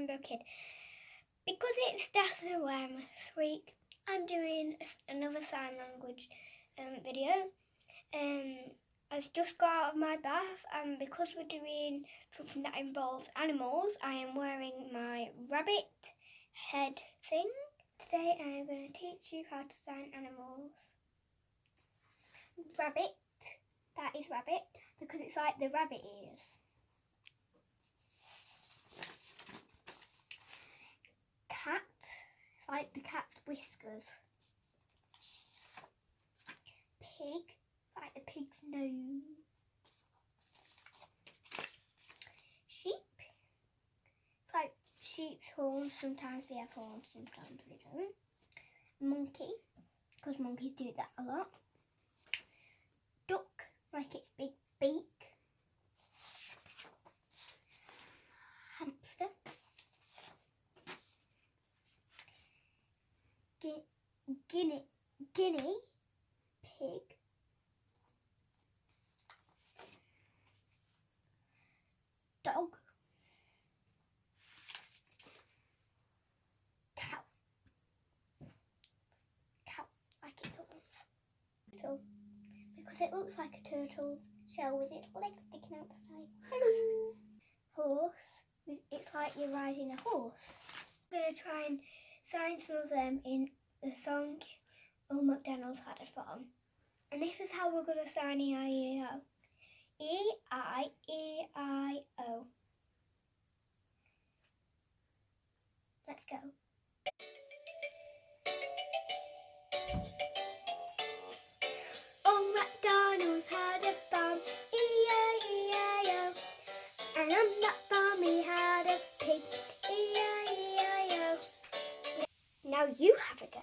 Rainbow Kid. Because it's Death Awareness Week, I'm doing another sign language video. I've just got out of my bath, and because we're doing something that involves animals, I am wearing my rabbit head thing. Today I'm going to teach you how to sign animals. Rabbit, that is rabbit, because it's like the rabbit ears. Cat, it's like the cat's whiskers. Pig, like the pig's nose. Sheep, it's like sheep's horns. Sometimes they have horns, sometimes they don't. Monkey, because monkeys do that a lot. Duck, like its big beak. Hamster. Guinea pig. Dog. Cow. Cow, like its horns. So, because it looks like a turtle shell with its legs sticking out the side. Horse, it's like you're riding a horse. I'm going to try and sign some of them in the song Old McDonald had a farm. And this is how we're going to sign E-I-E-I-O. E-I-E-I-O. Let's go. Old McDonald's had a farm, E-I-E-I-O. And on that farm he had a pig, E-I-E-I-O. Now you have a go.